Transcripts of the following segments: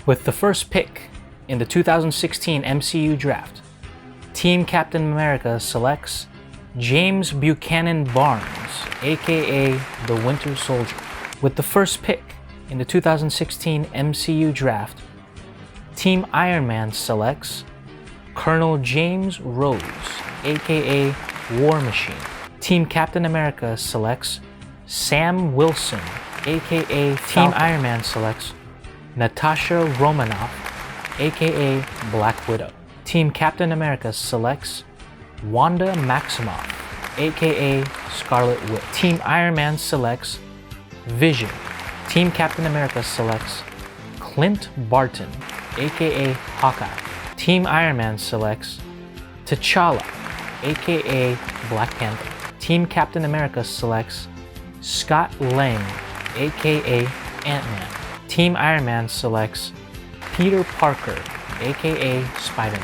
With the first pick in the 2016 MCU draft, Team Captain America selects James Buchanan Barnes, aka the Winter Soldier. With the first pick in the 2016 MCU draft, Team Iron Man selects Colonel James Rhodes, aka War Machine. Team Captain America selects Sam Wilson, aka Team Iron Man selects Natasha Romanoff, aka Black Widow. Team Captain America selects Wanda Maximoff, aka Scarlet Witch. Team Iron Man selects Vision. Team Captain America selects Clint Barton, aka Hawkeye. Team Iron Man selects T'Challa, aka Black Panther. Team Captain America selects Scott Lang, aka Ant-Man. Team Iron Man selects Peter Parker, aka Spider-Man.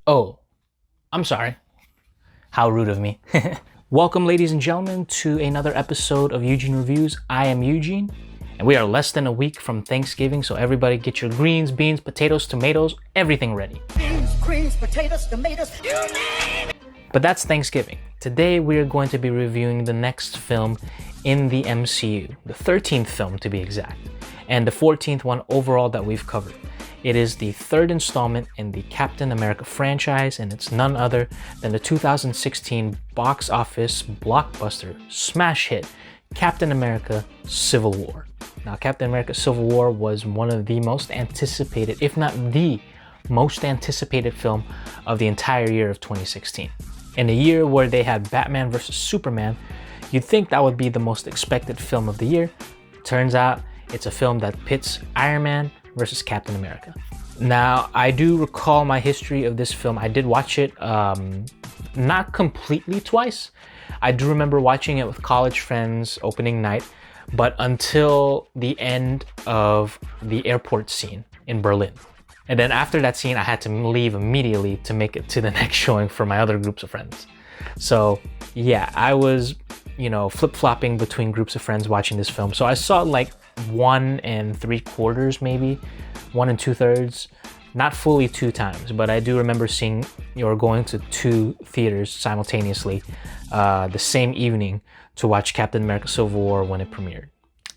Oh, I'm sorry. How rude of me. Welcome, ladies and gentlemen, to another episode of Eugene Reviews. I am Eugene, and we are less than a week from Thanksgiving, so everybody get your greens, beans, potatoes, tomatoes, everything ready. Beans, greens, potatoes, tomatoes, you name it! But that's Thanksgiving. Today we are going to be reviewing the next film in the MCU, the 13th film to be exact, and the 14th one overall that we've covered. It is the third installment in the Captain America franchise, and it's none other than the 2016 box office blockbuster smash hit, Captain America Civil War. Now, Captain America Civil War was one of the most anticipated, if not the most anticipated film of the entire year of 2016. In a year where they had Batman vs. Superman, you'd think that would be the most expected film of the year. Turns out it's a film that pits Iron Man versus Captain America. Now, I do recall my history of this film. I did watch it not completely twice. I do remember watching it with college friends opening night, but until the end of the airport scene in Berlin. And then after that scene, I had to leave immediately to make it to the next showing for my other groups of friends. So yeah, I was, flip-flopping between groups of friends watching this film. So I saw like 1 3/4, maybe 1 2/3, not fully 2 times, but I do remember seeing or going to 2 theaters simultaneously the same evening to watch Captain America Civil War when it premiered.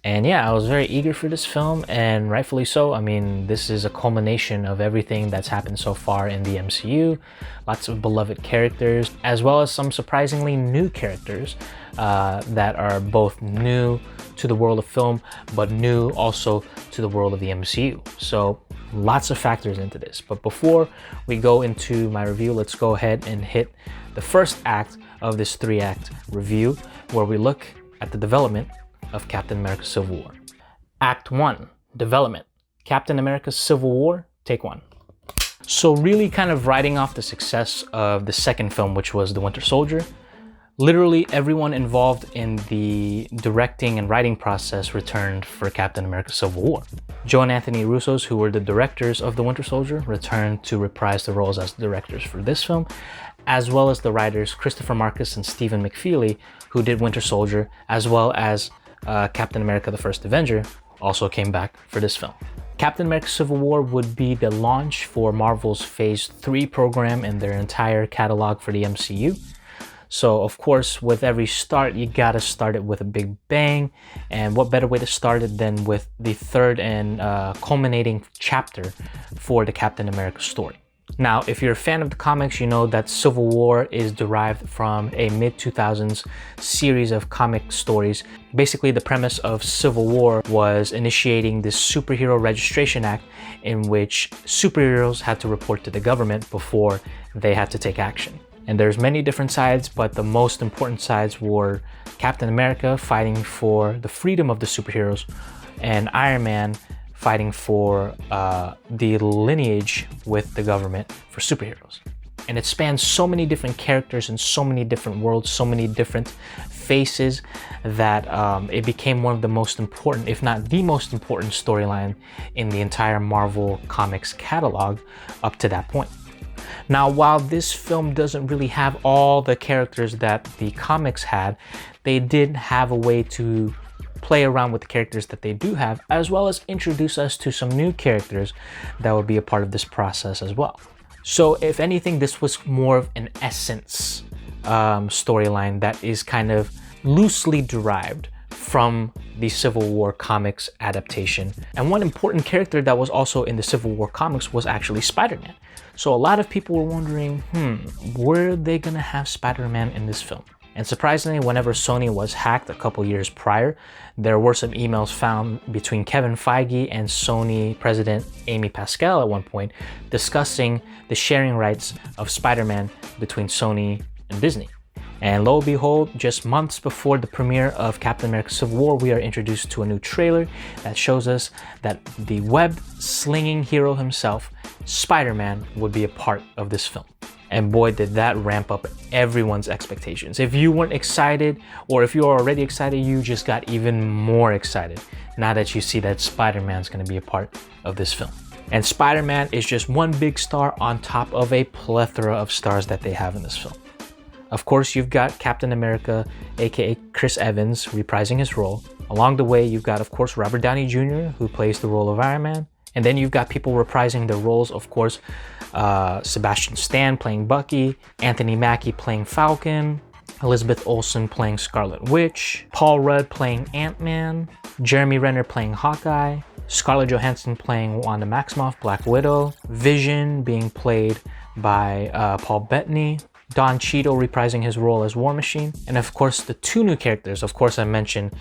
And yeah, I was very eager for this film, and rightfully so. I mean, this is a culmination of everything that's happened so far in the MCU. Lots of beloved characters, as well as some surprisingly new characters that are both new to the world of film, but new also to the world of the MCU. So lots of factors into this. But before we go into my review, let's go ahead and hit the first act of this 3-act review, where we look at the development of Captain America Civil War. Act 1, Development. Captain America Civil War, Take 1. So really kind of riding off the success of the second film, which was The Winter Soldier, literally everyone involved in the directing and writing process returned for Captain America Civil War. Joe and Anthony Russos, who were the directors of The Winter Soldier, returned to reprise the roles as directors for this film, as well as the writers Christopher Marcus and Stephen McFeely, who did Winter Soldier, as well as Captain America the First Avenger, also came back for this film. Captain America Civil War would be the launch for Marvel's Phase 3 program in their entire catalog for the MCU. So of course, with every start, you gotta start it with a big bang. And what better way to start it than with the third and culminating chapter for the Captain America story. Now, if you're a fan of the comics, you know that Civil War is derived from a mid-2000s series of comic stories. Basically, the premise of Civil War was initiating this Superhero Registration Act in which superheroes had to report to the government before they had to take action. And there's many different sides, but the most important sides were Captain America fighting for the freedom of the superheroes, and Iron Man fighting for the lineage with the government for superheroes. And it spans so many different characters and so many different worlds, so many different faces, that it became one of the most important, if not the most important storyline in the entire Marvel Comics catalog up to that point. Now, while this film doesn't really have all the characters that the comics had, they did have a way to play around with the characters that they do have, as well as introduce us to some new characters that would be a part of this process as well. So if anything, this was more of an essence storyline that is kind of loosely derived from the Civil War comics adaptation. And one important character that was also in the Civil War comics was actually Spider-Man. So a lot of people were wondering, were they gonna have Spider-Man in this film? And surprisingly, whenever Sony was hacked a couple years prior, there were some emails found between Kevin Feige and Sony president Amy Pascal at one point discussing the sharing rights of Spider-Man between Sony and Disney. And lo and behold, just months before the premiere of Captain America Civil War, we are introduced to a new trailer that shows us that the web-slinging hero himself, Spider-Man, would be a part of this film. And boy, did that ramp up everyone's expectations. If you weren't excited, or if you were already excited, you just got even more excited now that you see that Spider-Man's gonna be a part of this film. And Spider-Man is just one big star on top of a plethora of stars that they have in this film. Of course, you've got Captain America, aka Chris Evans, reprising his role. Along the way, you've got, of course, Robert Downey Jr., who plays the role of Iron Man. And then you've got people reprising their roles, of course, Sebastian Stan playing Bucky, Anthony Mackie playing Falcon, Elizabeth Olsen playing Scarlet Witch, Paul Rudd playing Ant-Man, Jeremy Renner playing Hawkeye, Scarlett Johansson playing Wanda Maximoff, Black Widow, Vision being played by Paul Bettany, Don Cheadle reprising his role as War Machine, and of course the two new characters. Of course, I mentioned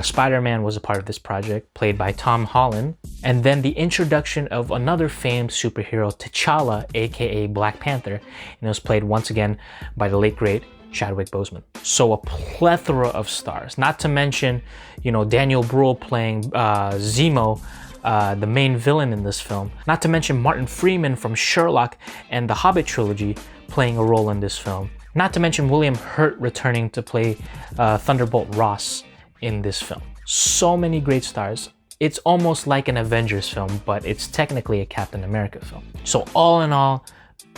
Spider-Man was a part of this project, played by Tom Holland, and then the introduction of another famed superhero, T'Challa, aka Black Panther, and it was played once again by the late great Chadwick Boseman. So a plethora of stars, not to mention, you know, Daniel Bruhl playing Zemo, the main villain in this film, not to mention Martin Freeman from Sherlock and the Hobbit trilogy playing a role in this film, not to mention William Hurt returning to play Thunderbolt Ross in this film. So many great stars. It's almost like an Avengers film, but it's technically a Captain America film. So all in all,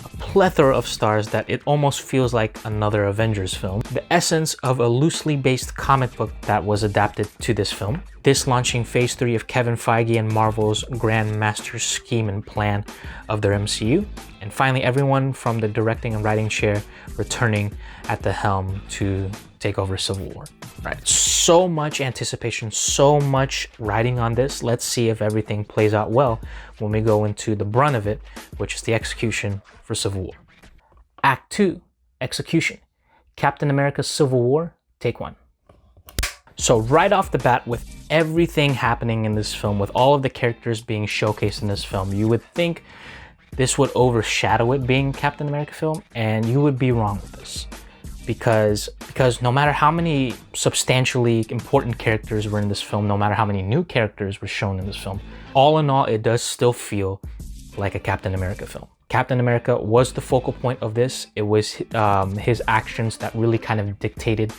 a plethora of stars that it almost feels like another Avengers film. The essence of a loosely based comic book that was adapted to this film. This launching phase 3 of Kevin Feige and Marvel's grand master scheme and plan of their MCU. And finally, everyone from the directing and writing chair returning at the helm to take over Civil War. All right, so much anticipation, so much riding on this. Let's see if everything plays out well when we go into the brunt of it, which is the execution for Civil War. Act 2, Execution. Captain America Civil War, take 1. So right off the bat, with everything happening in this film, with all of the characters being showcased in this film, you would think this would overshadow it being Captain America film, and you would be wrong with this. Because no matter how many substantially important characters were in this film, no matter how many new characters were shown in this film, all in all, it does still feel like a Captain America film. Captain America was the focal point of this. It was his actions that really kind of dictated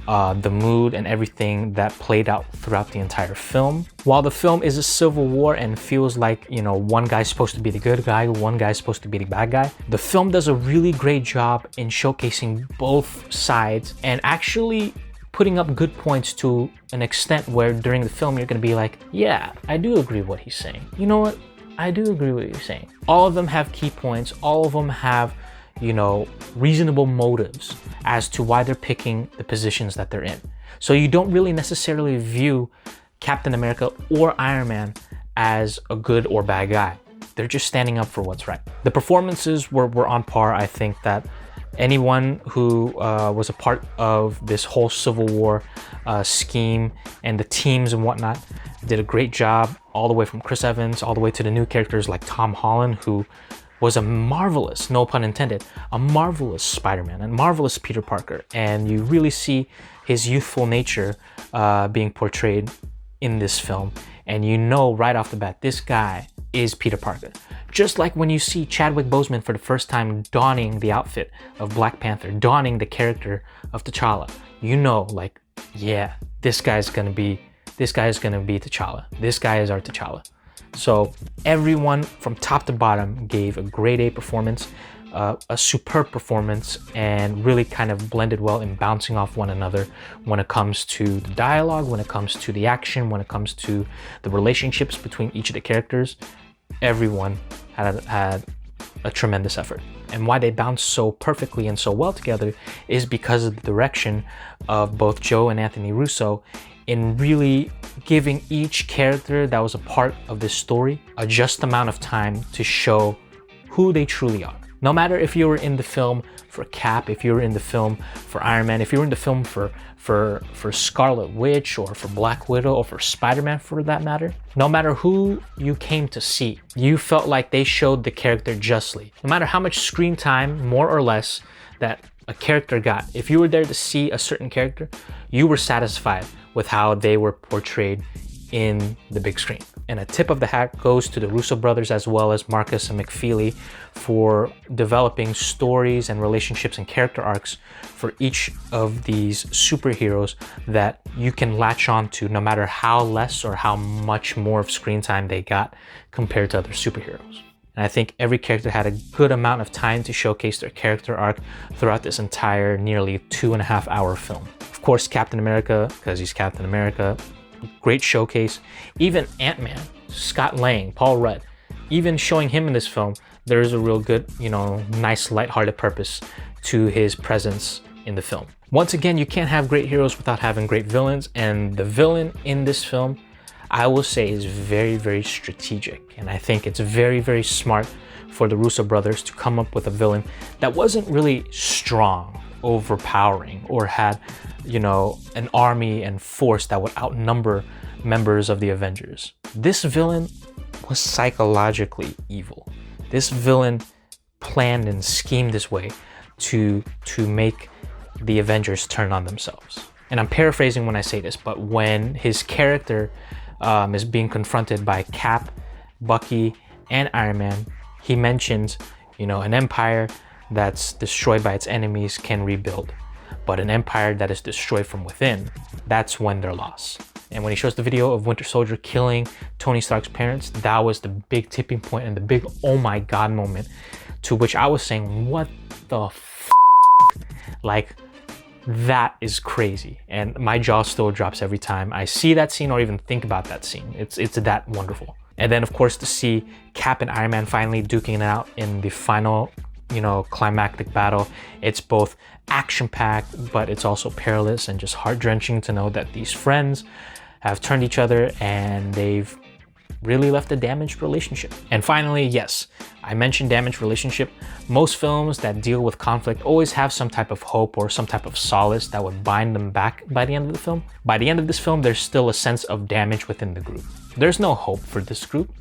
the mood and everything that played out throughout the entire film. While the film is a civil war and feels like, you know, one guy's supposed to be the good guy, one guy's supposed to be the bad guy, the film does a really great job in showcasing both sides and actually putting up good points to an extent where during the film you're gonna be like, yeah, I do agree with what he's saying. You know what? I do agree with what you're saying. All of them have key points. All of them have, you know, reasonable motives as to why they're picking the positions that they're in. So you don't really necessarily view Captain America or Iron Man as a good or bad guy. They're just standing up for what's right. The performances were on par. I think that anyone who was a part of this whole Civil War scheme and the teams and whatnot did a great job, all the way from Chris Evans all the way to the new characters like Tom Holland, who was a marvelous, no pun intended, a marvelous Spider-Man and marvelous Peter Parker. And you really see his youthful nature being portrayed in this film. And you know right off the bat, this guy is Peter Parker. Just like when you see Chadwick Boseman for the first time donning the outfit of Black Panther, donning the character of T'Challa, you know, like, yeah, this guy's gonna be T'Challa. This guy is our T'Challa. So everyone from top to bottom gave a grade A performance, a superb performance, and really kind of blended well in bouncing off one another when it comes to the dialogue, when it comes to the action, when it comes to the relationships between each of the characters. Everyone had a tremendous effort. And why they bounced so perfectly and so well together is because of the direction of both Joe and Anthony Russo in really giving each character that was a part of this story a just amount of time to show who they truly are. No matter if you were in the film for Cap, if you were in the film for Iron Man, if you were in the film for Scarlet Witch, or for Black Widow, or for Spider-Man for that matter, no matter who you came to see, you felt like they showed the character justly. No matter how much screen time, more or less, that a character got, if you were there to see a certain character, you were satisfied with how they were portrayed in the big screen. And a tip of the hat goes to the Russo brothers as well as Marcus and McFeely for developing stories and relationships and character arcs for each of these superheroes that you can latch on to no matter how less or how much more of screen time they got compared to other superheroes. And I think every character had a good amount of time to showcase their character arc throughout this entire nearly 2.5 hour film. Of course, Captain America, because he's Captain America, great showcase. Even Ant-Man, Scott Lang, Paul Rudd, even showing him in this film, there is a real good, nice lighthearted purpose to his presence in the film. Once again, you can't have great heroes without having great villains, and the villain in this film, I will say, is very, very strategic. And I think it's very, very smart for the Russo brothers to come up with a villain that wasn't really strong, overpowering, or had an army and force that would outnumber members of the Avengers. This villain was psychologically evil. This villain planned and schemed this way to make the Avengers turn on themselves. And I'm paraphrasing when I say this, but when his character is being confronted by Cap, Bucky, and Iron Man, he mentions, an empire that's destroyed by its enemies can rebuild. But an empire that is destroyed from within, that's when they're lost. And when he shows the video of Winter Soldier killing Tony Stark's parents, that was the big tipping point and the big oh my god moment, to which I was saying, what the f***? Like, that is crazy. And my jaw still drops every time I see that scene or even think about that scene. It's that wonderful. And then of course to see Cap and Iron Man finally duking it out in the final climactic battle. It's both action-packed, but it's also perilous and just heart-drenching to know that these friends have turned each other and they've really left a damaged relationship. And finally, yes, I mentioned damaged relationship. Most films that deal with conflict always have some type of hope or some type of solace that would bind them back by the end of the film. By the end of this film, there's still a sense of damage within the group. There's no hope for this group.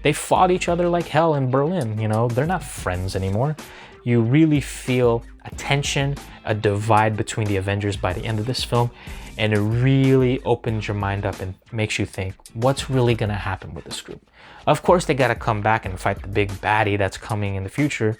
They fought each other like hell in Berlin, they're not friends anymore. You really feel a tension, a divide between the Avengers by the end of this film, and it really opens your mind up and makes you think, what's really gonna happen with this group? Of course, they gotta come back and fight the big baddie that's coming in the future,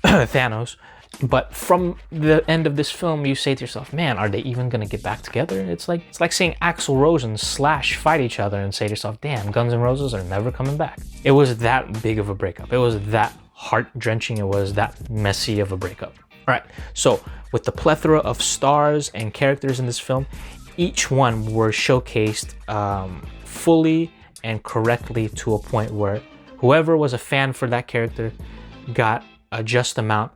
Thanos. But from the end of this film, you say to yourself, man, are they even gonna get back together? It's like seeing Axl Rose and Slash fight each other and say to yourself, damn, Guns N' Roses are never coming back. It was that big of a breakup. It was that heart-drenching. It was that messy of a breakup. All right, so with the plethora of stars and characters in this film, each one were showcased fully and correctly to a point where whoever was a fan for that character got a just amount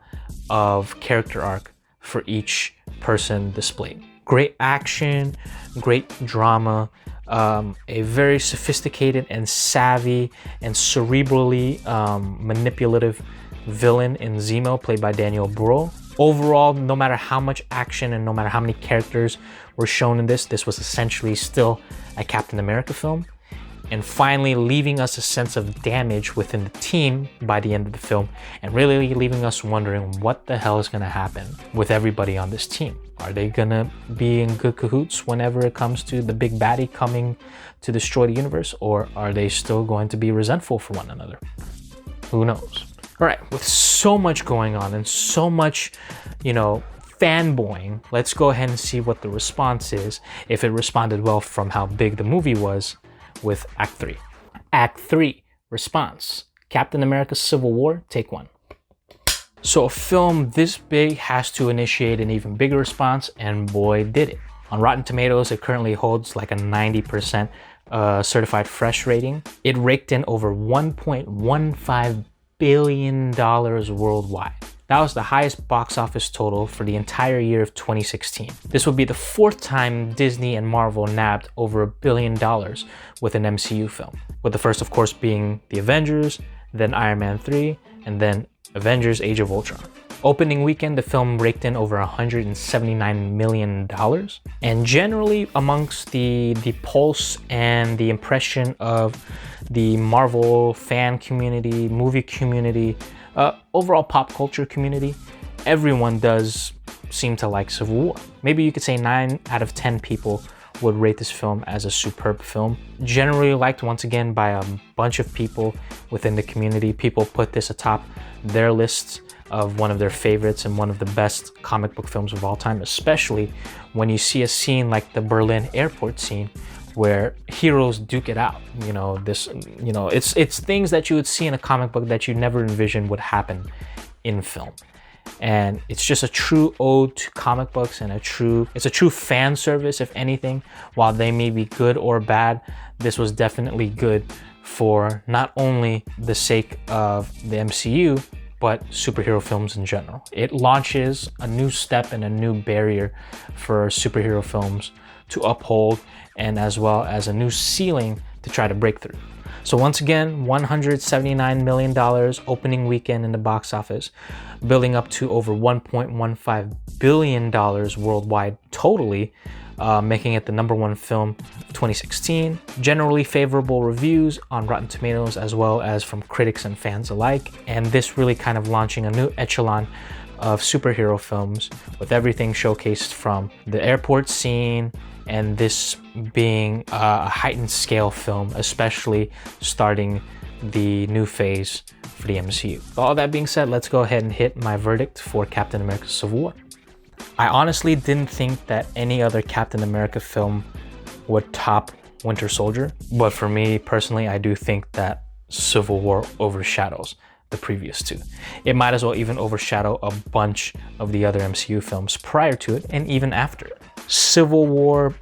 of character arc for each person displayed. Great action, great drama, a very sophisticated and savvy and cerebrally manipulative villain in Zemo, played by Daniel Bruhl. Overall, no matter how much action and no matter how many characters were shown in this was essentially still a Captain America film. And finally leaving us a sense of damage within the team by the end of the film, and really leaving us wondering what the hell is going to happen with everybody on this team. Are they going to be in good cahoots whenever it comes to the big baddie coming to destroy the universe, or are they still going to be resentful for one another? Who knows? All right, with so much going on and so much, fanboying, let's go ahead and see what the response is, if it responded well from how big the movie was with Act 3. Act 3, response. Captain America Civil War, take 1. So a film this big has to initiate an even bigger response, and boy did it. On Rotten Tomatoes, it currently holds like a 90% certified fresh rating. It raked in over $1.15 billion worldwide. That was the highest box office total for the entire year of 2016. This would be the 4th time Disney and Marvel nabbed over $1 billion with an MCU film, with the first of course being The Avengers, then Iron Man 3, and then Avengers Age of Ultron. Opening weekend, the film raked in over $179 million. And generally amongst the pulse and the impression of the Marvel fan community, movie community, overall pop culture community, everyone does seem to like Civil War. Maybe you could say 9 out of 10 people would rate this film as a superb film. Generally liked, once again, by a bunch of people within the community. People put this atop their lists of one of their favorites and one of the best comic book films of all time, especially when you see a scene like the Berlin airport scene where heroes duke it out. It's things that you would see in a comic book that you never envisioned would happen in film. And it's just a true ode to comic books, and it's a true fan service, if anything. While they may be good or bad, this was definitely good for not only the sake of the MCU, but superhero films in general. It launches a new step and a new barrier for superhero films to uphold, and as well as a new ceiling to try to break through. So once again, $179 million opening weekend in the box office, building up to over $1.15 billion worldwide totally, making it the #1 film of 2016. Generally favorable reviews on Rotten Tomatoes, as well as from critics and fans alike. And this really kind of launching a new echelon of superhero films, with everything showcased from the airport scene, and this being a heightened scale film, especially starting the new phase for the MCU. All that being said, let's go ahead and hit my verdict for Captain America Civil War. I honestly didn't think that any other Captain America film would top Winter Soldier, but for me personally, I do think that Civil War overshadows the previous two. It might as well even overshadow a bunch of the other MCU films prior to it and even after it. Civil War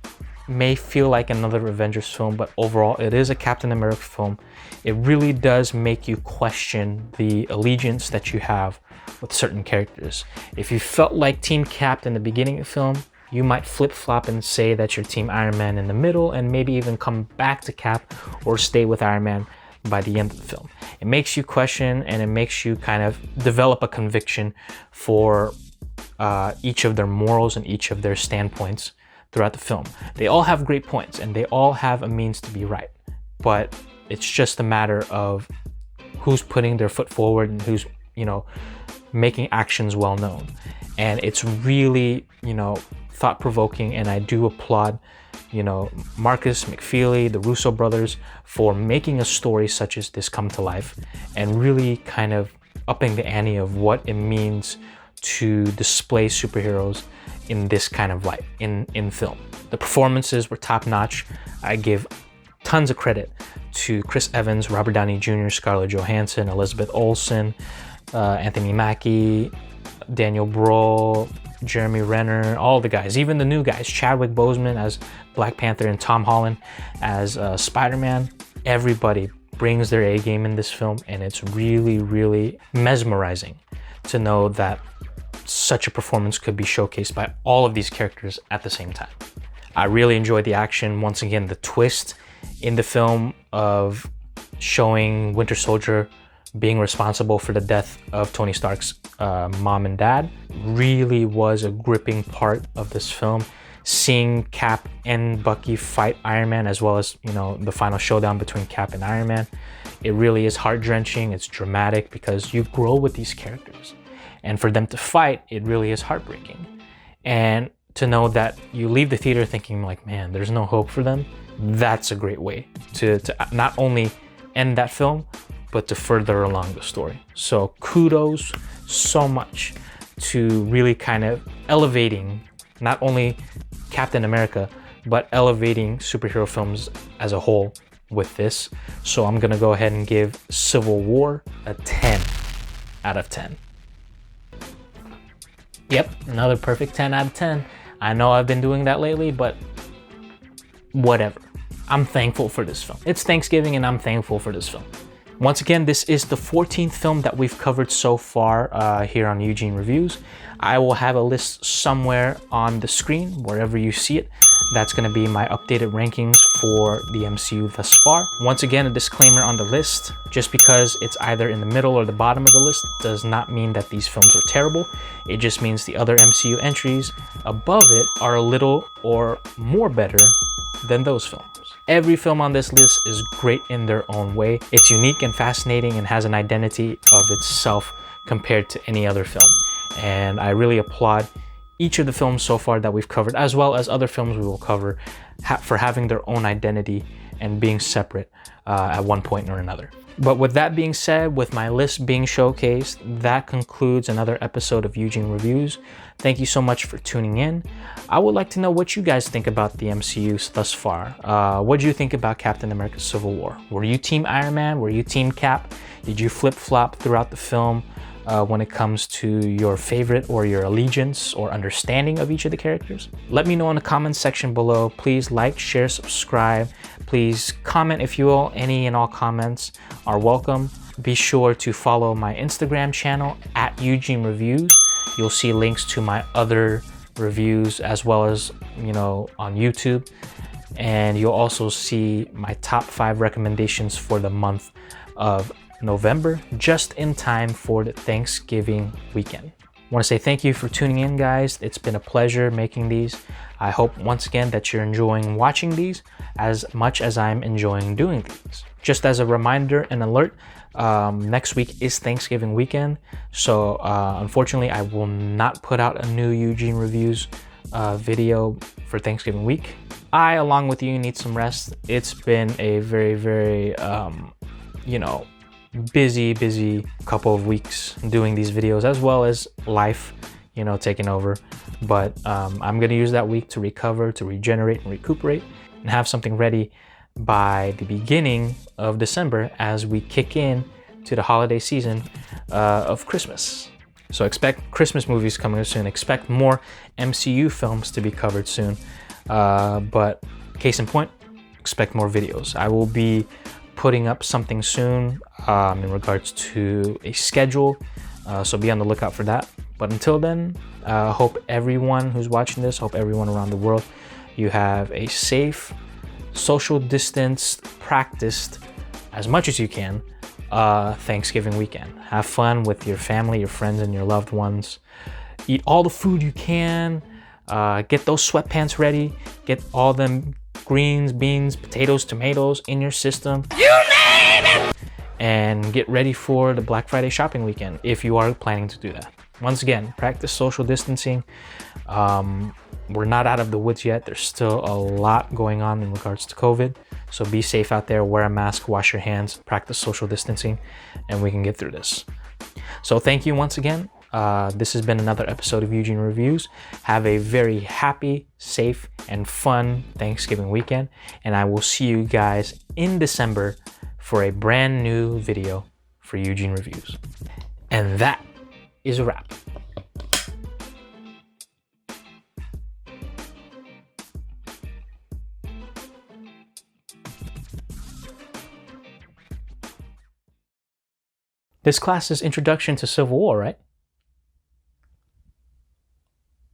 may feel like another Avengers film, but overall it is a Captain America film. It really does make you question the allegiance that you have with certain characters. If you felt like Team Cap in the beginning of the film, you might flip-flop and say that you're Team Iron Man in the middle, and maybe even come back to Cap or stay with Iron Man by the end of the film. It makes you question, and it makes you kind of develop a conviction for each of their morals and each of their standpoints throughout the film. They all have great points, and they all have a means to be right, but it's just a matter of who's putting their foot forward and who's, making actions well known. And it's really, thought-provoking, and I do applaud, Marcus McFeely, the Russo brothers, for making a story such as this come to life, and really kind of upping the ante of what it means to display superheroes in this kind of light in film. The performances were top-notch. I give tons of credit to Chris Evans, Robert Downey Jr., Scarlett Johansson, Elizabeth Olsen, Anthony Mackie, Daniel Bruhl, Jeremy Renner, all the guys, even the new guys, Chadwick Boseman as Black Panther and Tom Holland as Spider-Man. Everybody brings their A game in this film, and it's really, really mesmerizing to know that such a performance could be showcased by all of these characters at the same time. I really enjoyed the action. Once again, the twist in the film of showing Winter Soldier being responsible for the death of Tony Stark's mom and dad really was a gripping part of this film. Seeing Cap and Bucky fight Iron Man, as well as, the final showdown between Cap and Iron Man, it really is heart-wrenching. It's dramatic because you grow with these characters. And for them to fight, it really is heartbreaking. And to know that you leave the theater thinking like, man, there's no hope for them, that's a great way to not only end that film, but to further along the story. So kudos so much to really kind of elevating not only Captain America, but elevating superhero films as a whole with this. So I'm gonna go ahead and give Civil War a 10 out of 10. Yep, another perfect 10 out of 10. I know I've been doing that lately, but whatever. I'm thankful for this film. It's Thanksgiving and I'm thankful for this film. Once again, this is the 14th film that we've covered so far here on Eugene Reviews. I will have a list somewhere on the screen, wherever you see it. That's going to be my updated rankings for the MCU thus far. Once again, a disclaimer on the list. Just because it's either in the middle or the bottom of the list does not mean that these films are terrible. It just means the other MCU entries above it are a little or more better than those films. Every film on this list is great in their own way. It's unique and fascinating and has an identity of itself compared to any other film. And I really applaud each of the films so far that we've covered, as well as other films we will cover, for having their own identity and being separate at one point or another. But with that being said, with my list being showcased, that concludes another episode of Eugene Reviews. Thank you so much for tuning in. I would like to know what you guys think about the MCU thus far. What do you think about Captain America Civil War? Were you Team Iron Man? Were you Team Cap? Did you flip-flop throughout the film when it comes to your favorite or your allegiance or understanding of each of the characters? Let me know in the comments section below. Please like, share, subscribe. Please comment if you will. Any and all comments are welcome. Be sure to follow my Instagram channel at Eugene Reviews. You'll see links to my other reviews as well as, on YouTube. And you'll also see my top 5 recommendations for the month of November, just in time for the Thanksgiving weekend. I want to say thank you for tuning in, guys. It's been a pleasure making these. I hope once again that you're enjoying watching these as much as I'm enjoying doing these. Just as a reminder and alert, next week is Thanksgiving weekend. So unfortunately, I will not put out a new Eugene Reviews video for Thanksgiving week. I, along with you, need some rest. It's been a very, very, busy couple of weeks doing these videos, as well as life, taking over. But I'm gonna use that week to recover, to regenerate and recuperate, and have something ready by the beginning of December as we kick in to the holiday season of Christmas. So expect Christmas movies coming soon. Expect more MCU films to be covered soon. But case in point, expect more videos. I will be putting up something soon in regards to a schedule, so be on the lookout for that. But until then, hope everyone who's watching this, hope everyone around the world, you have a safe, social distanced, practiced as much as you can Thanksgiving weekend. Have fun with your family, your friends, and your loved ones. Eat all the food you can. Get those sweatpants ready. Get all them greens, beans, potatoes, tomatoes in your system. You name it! And get ready for the Black Friday shopping weekend if you are planning to do that. Once again, practice social distancing. We're not out of the woods yet. There's still a lot going on in regards to COVID. So be safe out there, wear a mask, wash your hands, practice social distancing, and we can get through this. So thank you once again. This has been another episode of Eugene Reviews. Have a very happy, safe, and fun Thanksgiving weekend. And I will see you guys in December for a brand new video for Eugene Reviews. And that is a wrap. This class is Introduction to Civil War, right?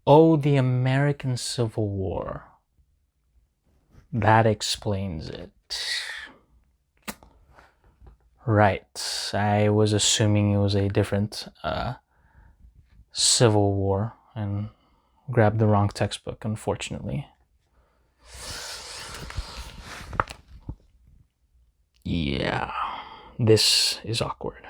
Oh, the American Civil War. That explains it. Right. I was assuming it was a different Civil War and grabbed the wrong textbook, unfortunately. Yeah, this is awkward.